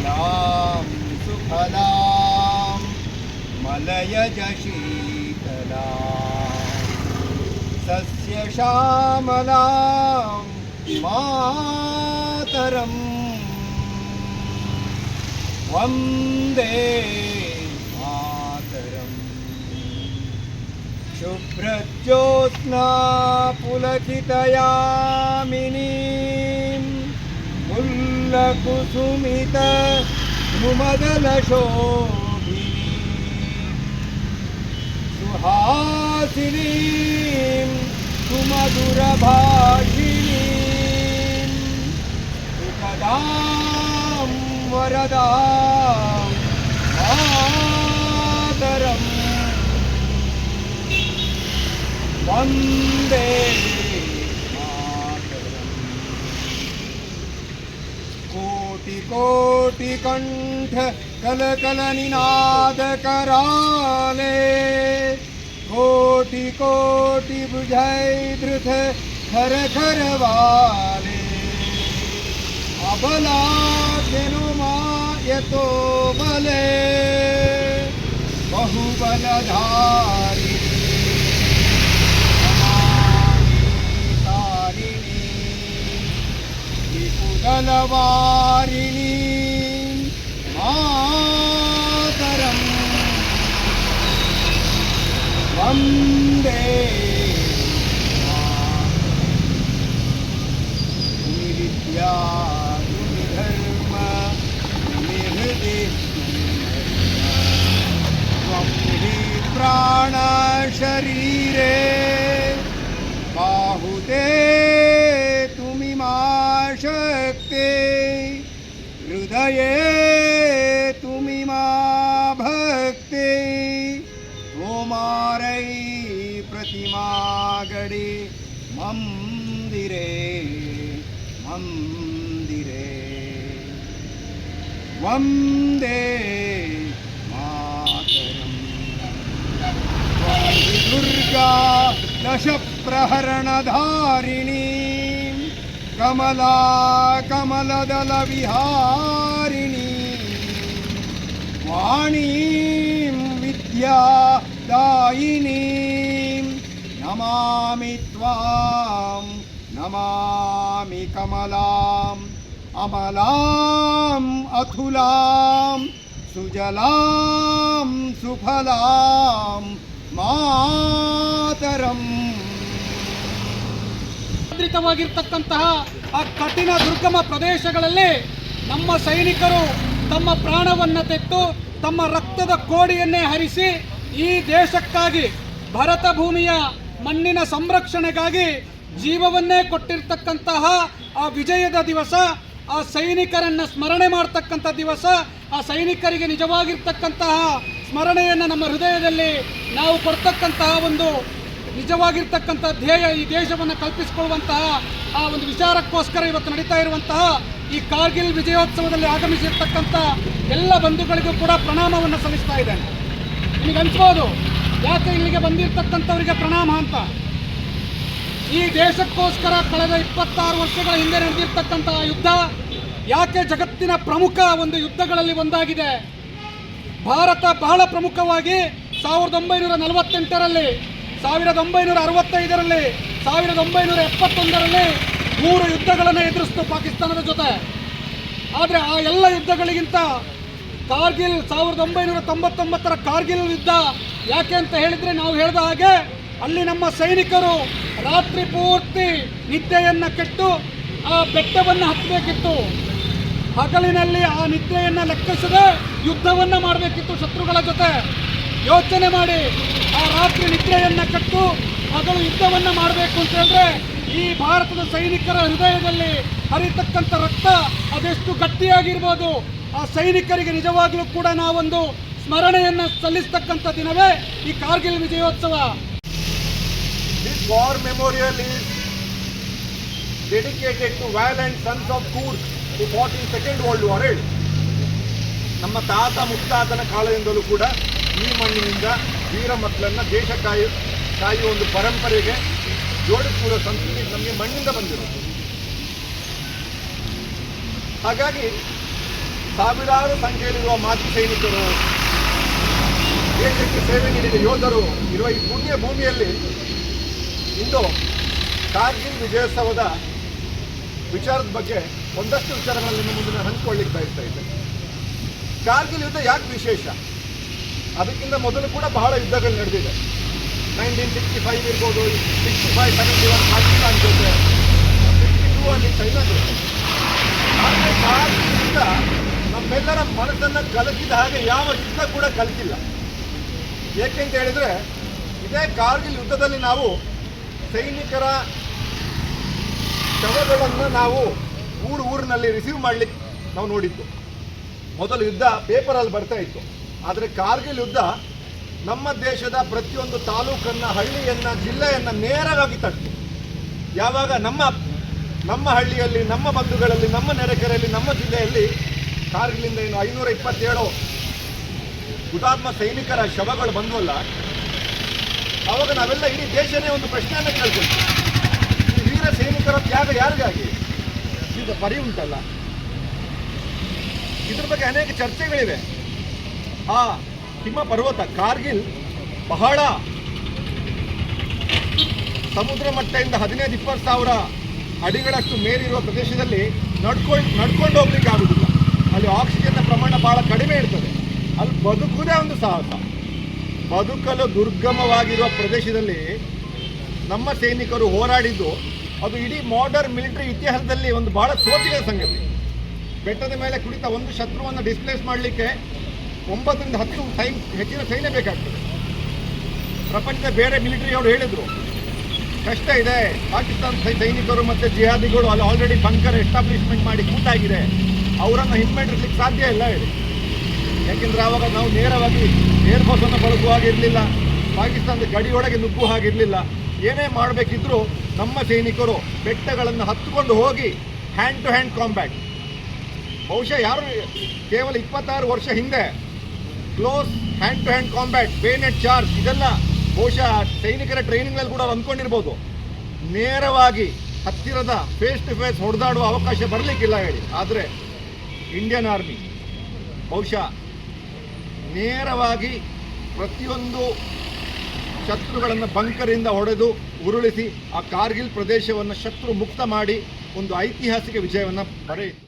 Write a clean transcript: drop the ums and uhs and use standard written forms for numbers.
कमलां सुफलां मलयज शीतलां सस्यश्यामलां मातरं वन्दे मातरम्। शुभ्रज्योत्स्ना पुलकितयामिनीं मुल्लकुसुमित मुमदलशोभिनीं सुहासिनीं सुमधुरभाषिणीं सुखदां वरदां मातरम् वन्दे मातरम्। कोटि कोटि कंठ कल कल निनाद कराले कोटि कोटि बुझाई धृत खर खर वाले अबला जनुमा यतो बले बहुबलधारी विपुलवारिणी मातरं वन्दे विद्या धर्म निहृदि स्वप्नि प्राण शरीरे बाहुते शक्ते हृदये तुमी मा भक्ते तोमारै प्रतिमा गडे मंदिरे मंदिरे वन्दे मातरम्। दुर्गा दश प्रहरणधारिणी कमला कमलदल विहारिणी वाणीं विद्यादायिनीं नमामि त्वां नमामि कमलाम् अमलाम् अथुलां सुजलां सुफलां मातरम्। ಕೇಂದ್ರಿತವಾಗಿರತಕ್ಕಂತಹ ಆ ಕಠಿಣ ದುರ್ಗಮ ಪ್ರದೇಶಗಳಲ್ಲಿ ನಮ್ಮ ಸೈನಿಕರು ತಮ್ಮ ಪ್ರಾಣವನ್ನು ತೆತ್ತು ತಮ್ಮ ರಕ್ತದ ಕೋಡಿಯನ್ನೇ ಹರಿಸಿ ಈ ದೇಶಕ್ಕಾಗಿ ಭಾರತ ಭೂಮಿಯ ಮಣ್ಣಿನ ಸಂರಕ್ಷಣೆಗಾಗಿ ಜೀವವನ್ನೇ ಕೊಟ್ಟಿರ್ತಕ್ಕಂತಹ ಆ ವಿಜಯದ ದಿವಸ, ಆ ಸೈನಿಕರನ್ನು ಸ್ಮರಣೆ ಮಾಡ್ತಕ್ಕಂಥ ದಿವಸ, ಆ ಸೈನಿಕರಿಗೆ ನಿಜವಾಗಿರ್ತಕ್ಕಂತಹ ಸ್ಮರಣೆಯನ್ನು ನಮ್ಮ ಹೃದಯದಲ್ಲಿ ನಾವು ಕೊಡ್ತಕ್ಕಂತಹ ಒಂದು ನಿಜವಾಗಿರ್ತಕ್ಕಂಥ ಧ್ಯೇಯ ಈ ದೇಶವನ್ನು ಕಲ್ಪಿಸಿಕೊಳ್ಳುವಂತಹ ಆ ಒಂದು ವಿಚಾರಕ್ಕೋಸ್ಕರ ಇವತ್ತು ನಡೀತಾ ಇರುವಂತಹ ಈ ಕಾರ್ಗಿಲ್ ವಿಜಯೋತ್ಸವದಲ್ಲಿ ಆಗಮಿಸಿರ್ತಕ್ಕಂಥ ಎಲ್ಲ ಬಂಧುಗಳಿಗೂ ಕೂಡ ಪ್ರಣಾಮವನ್ನು ಸಲ್ಲಿಸ್ತಾ ಇದ್ದೇನೆ. ನಿಮಗೆ ಅನ್ಸ್ಬೋದು ಯಾಕೆ ಇಲ್ಲಿಗೆ ಬಂದಿರತಕ್ಕಂಥವರಿಗೆ ಪ್ರಣಾಮ ಅಂತ. ಈ ದೇಶಕ್ಕೋಸ್ಕರ ಕಳೆದ 26 ವರ್ಷಗಳ ಹಿಂದೆ ನಡೆದಿರ್ತಕ್ಕಂತಹ ಯುದ್ಧ ಯಾಕೆ ಜಗತ್ತಿನ ಪ್ರಮುಖ ಒಂದು ಯುದ್ಧಗಳಲ್ಲಿ ಒಂದಾಗಿದೆ. ಭಾರತ ಬಹಳ ಪ್ರಮುಖವಾಗಿ 1948ರಲ್ಲಿ, 1965ರಲ್ಲಿ, 1971ರಲ್ಲಿ 3 ಯುದ್ಧಗಳನ್ನು ಎದುರಿಸಿತು ಪಾಕಿಸ್ತಾನದ ಜೊತೆ. ಆದರೆ ಆ ಎಲ್ಲ ಯುದ್ಧಗಳಿಗಿಂತ ಕಾರ್ಗಿಲ್ 1999ರ ಕಾರ್ಗಿಲ್ ಯುದ್ಧ ಯಾಕೆ ಅಂತ ಹೇಳಿದರೆ, ನಾವು ಹೇಳಿದ ಹಾಗೆ ಅಲ್ಲಿ ನಮ್ಮ ಸೈನಿಕರು ರಾತ್ರಿ ಪೂರ್ತಿ ನಿದ್ದೆಯನ್ನು ಕೆಟ್ಟು ಆ ಬೆಟ್ಟವನ್ನು ಹತ್ತಬೇಕಿತ್ತು. ಹಗಲಿನಲ್ಲಿ ಆ ನಿದ್ರೆಯನ್ನು ಲೆಕ್ಕಿಸದೆ ಯುದ್ಧವನ್ನು ಮಾಡಬೇಕಿತ್ತು ಶತ್ರುಗಳ ಜೊತೆ. ಯೋಚನೆ ಮಾಡಿ, ಆ ರಾತ್ರಿ ನಿದ್ರೆಯನ್ನು ಕಟ್ಟು ಹಗಲು ಯುದ್ಧವನ್ನು ಮಾಡಬೇಕು ಅಂತ ಹೇಳಿದ್ರೆ ಈ ಭಾರತದ ಸೈನಿಕರ ಹೃದಯದಲ್ಲಿ ಹರಿತಕ್ಕಂಥ ರಕ್ತ ಅದೆಷ್ಟು ಗಟ್ಟಿಯಾಗಿರ್ಬೋದು. ಆ ಸೈನಿಕರಿಗೆ ನಿಜವಾಗ್ಲೂ ಕೂಡ ನಾವೊಂದು ಸ್ಮರಣೆಯನ್ನು ಸಲ್ಲಿಸ್ತಕ್ಕಂಥ ದಿನವೇ ಈ ಕಾರ್ಗಿಲ್ ವಿಜಯೋತ್ಸವ. This war memorial is dedicated to valiant sons of Kurd who fought in Second World War. ನಮ್ಮ ತಾತ ಮುತ್ತಾತನ ಕಾಲದಿಂದಲೂ ಕೂಡ ಈ ಮಣ್ಣಿನಿಂದ ವೀರ ಮಕ್ಕಳನ್ನು ದೇಶ ಕಾಯುವ ಒಂದು ಪರಂಪರೆಗೆ ಜೋಡಿಸುವ ಸಂಸ್ಕೃತಿ ನಮಗೆ ಮಣ್ಣಿಂದ ಬಂದಿರೋದು. ಹಾಗಾಗಿ ಸಾವಿರಾರು ಸಂಖ್ಯೆಯಲ್ಲಿರುವ ಮಾಜಿ ಸೈನಿಕರು, ದೇಶಕ್ಕೆ ಸೇವೆ ನೀಡಿದ ಯೋಧರು ಇರುವ ಈ ಪುಣ್ಯ ಭೂಮಿಯಲ್ಲಿ ಇಂದು ಕಾರ್ಗಿಲ್ ವಿಜಯೋತ್ಸವದ ವಿಚಾರದ ಬಗ್ಗೆ ಒಂದಷ್ಟು ವಿಚಾರಗಳನ್ನು ನಿಮ್ಮ ಮುಂದೆ ನಾನು ಹಂಚಿಕೊಳ್ಳಿಕ್ಕೆ ಬಯಸ್ತಾ ಇದ್ದೆ. ಕಾರ್ಗಿಲ್ ಯುದ್ಧ ಯಾಕೆ ವಿಶೇಷ? ಅದಕ್ಕಿಂತ ಮೊದಲು ಕೂಡ ಬಹಳ ಯುದ್ಧಗಳು ನಡೆದಿದೆ. 1965 ಇರ್ಬೋದು, 65, 71 ಪಾಕಿಸ್ತಾನ ಜೊತೆ, 52 ಅಲ್ಲಿ ಚೈನಾ ಜೊತೆ. ಆದರೆ ಕಾರ್ಗಿಲ್ ಯುದ್ಧ ನಮ್ಮೆಲ್ಲರ ಮನಸ್ಸನ್ನು ಕಲಕಿದ ಹಾಗೆ ಯಾವ ಯುದ್ಧ ಕೂಡ ಕಲಿತಿಲ್ಲ. ಏಕೆಂತ ಹೇಳಿದರೆ, ಇದೇ ಕಾರ್ಗಿಲ್ ಯುದ್ಧದಲ್ಲಿ ನಾವು ಸೈನಿಕರ ಶವಗಳನ್ನು ನಾವು ಊರಿನಲ್ಲಿ ರಿಸೀವ್ ಮಾಡಲಿಕ್ಕೆ ನಾವು ನೋಡಿದ್ದು. ಮೊದಲು ಯುದ್ಧ ಪೇಪರಲ್ಲಿ ಬರ್ತಾ ಇತ್ತು. ಆದರೆ ಕಾರ್ಗಿಲ್ ಯುದ್ಧ ನಮ್ಮ ದೇಶದ ಪ್ರತಿಯೊಂದು ತಾಲೂಕನ್ನು, ಹಳ್ಳಿಯನ್ನು, ಜಿಲ್ಲೆಯನ್ನು ನೇರವಾಗಿ ತಟ್ಟು. ಯಾವಾಗ ನಮ್ಮ ಹಳ್ಳಿಯಲ್ಲಿ, ನಮ್ಮ ಬಂಧುಗಳಲ್ಲಿ, ನಮ್ಮ ನೆರೆಕೆರೆಯಲ್ಲಿ, ನಮ್ಮ ಜಿಲ್ಲೆಯಲ್ಲಿ ಕಾರ್ಗಿಲಿಂದ ಏನು 527 ಹುತಾತ್ಮ ಸೈನಿಕರ ಶವಗಳು ಬಂದವಲ್ಲ, ಆವಾಗ ನಾವೆಲ್ಲ ಇಡೀ ದೇಶನೇ ಒಂದು ಪ್ರಶ್ನೆಯನ್ನು ಕೇಳ್ಕೊಳ್ತೀವಿ. ಈ ವೀರ ಸೈನಿಕರ ತ್ಯಾಗ ಯಾರಿಗಾಗಿ? ಈಗ ಪರಿ ಉಂಟಲ್ಲ, ಇದ್ರ ಬಗ್ಗೆ ಅನೇಕ ಚರ್ಚೆಗಳಿವೆ. ಆ ಹಿಮ ಪರ್ವತ ಕಾರ್ಗಿಲ್ ಬಹಳ ಸಮುದ್ರ ಮಟ್ಟದಿಂದ 15-20 ಸಾವಿರ ಅಡಿಗಳಷ್ಟು ಮೇಲಿರುವ ಪ್ರದೇಶದಲ್ಲಿ ನಡ್ಕೊಂಡು ಹೋಗ್ಲಿಕ್ಕೆ ಆಗುದಿಲ್ಲ. ಅಲ್ಲಿ ಆಕ್ಸಿಜನ್ನ ಪ್ರಮಾಣ ಬಹಳ ಕಡಿಮೆ ಇರ್ತದೆ. ಅಲ್ಲಿ ಬದುಕುವುದೇ ಒಂದು ಸಾಹಸ. ಬದುಕಲು ದುರ್ಗಮವಾಗಿರುವ ಪ್ರದೇಶದಲ್ಲಿ ನಮ್ಮ ಸೈನಿಕರು ಹೋರಾಡಿದ್ದು ಅದು ಇಡೀ ಮಾಡರ್ನ್ ಮಿಲಿಟರಿ ಇತಿಹಾಸದಲ್ಲಿ ಒಂದು ಬಹಳ ಸೋಜಿನ ಸಂಗತಿ. ಬೆಟ್ಟದ ಮೇಲೆ ಕುಳಿತ ಒಂದು ಶತ್ರುವನ್ನು ಡಿಸ್ಪ್ಲೇಸ್ ಮಾಡಲಿಕ್ಕೆ 9ರಿಂದ 10 ಹೆಚ್ಚಿನ ಸೈನ್ಯ ಬೇಕಾಗ್ತದೆ. ಪ್ರಪಂಚದ ಬೇರೆ ಮಿಲಿಟರಿಯವರು ಹೇಳಿದರು, ಕಷ್ಟ ಇದೆ, ಪಾಕಿಸ್ತಾನ ಸೈನಿಕರು ಮತ್ತು ಜಿಹಾದಿಗಳು ಅಲ್ಲಿ ಆಲ್ರೆಡಿ ಬಂಕರ್ ಎಸ್ಟಾಬ್ಲಿಷ್ಮೆಂಟ್ ಮಾಡಿ ಕೂತಾಗಿದೆ, ಅವರನ್ನು ಹಿಮ್ಮೆಟ್ಟಿಸ್ಲಿಕ್ಕೆ ಸಾಧ್ಯ ಇಲ್ಲ ಹೇಳಿ. ಯಾಕೆಂದರೆ ಆವಾಗ ನಾವು ನೇರವಾಗಿ ಏರ್ಫೋರ್ಸನ್ನು ಬಳಸುವ ಹಾಗಿರಲಿಲ್ಲ, ಪಾಕಿಸ್ತಾನದ ಗಡಿಯೊಳಗೆ ನುಗ್ಗುವ ಹಾಗಿರಲಿಲ್ಲ. ಏನೇ ಮಾಡಬೇಕಿದ್ರೂ ನಮ್ಮ ಸೈನಿಕರು ಬೆಟ್ಟಗಳನ್ನು ಹತ್ತುಕೊಂಡು ಹೋಗಿ ಹ್ಯಾಂಡ್ ಟು ಹ್ಯಾಂಡ್ ಕಾಂಬ್ಯಾಟ್. ಬಹುಶಃ ಯಾರು ಕೇವಲ 26 ವರ್ಷ ಹಿಂದೆ close hand to hand combat, bayonet charge ಇದೆಲ್ಲ ಬಹುಶಃ ಸೈನಿಕರ ಟ್ರೈನಿಂಗ್ನಲ್ಲಿ ಕೂಡ ಅಂದ್ಕೊಂಡಿರ್ಬೋದು. ನೇರವಾಗಿ ಹತ್ತಿರದ ಫೇಸ್ ಟು ಫೇಸ್ ಹೊಡೆದಾಡುವ ಅವಕಾಶ ಬರಲಿಕ್ಕಿಲ್ಲ ಹೇಳಿ. ಆದರೆ ಇಂಡಿಯನ್ ಆರ್ಮಿ ಬಹುಶಃ ನೇರವಾಗಿ ಪ್ರತಿಯೊಂದು ಶತ್ರುಗಳನ್ನು ಬಂಕರಿಂದ ಹೊಡೆದು ಉರುಳಿಸಿ ಆ ಕಾರ್ಗಿಲ್ ಪ್ರದೇಶವನ್ನು ಶತ್ರು ಮುಕ್ತ ಮಾಡಿ ಒಂದು ಐತಿಹಾಸಿಕ ವಿಜಯವನ್ನು ಪಡೆಯಿತು.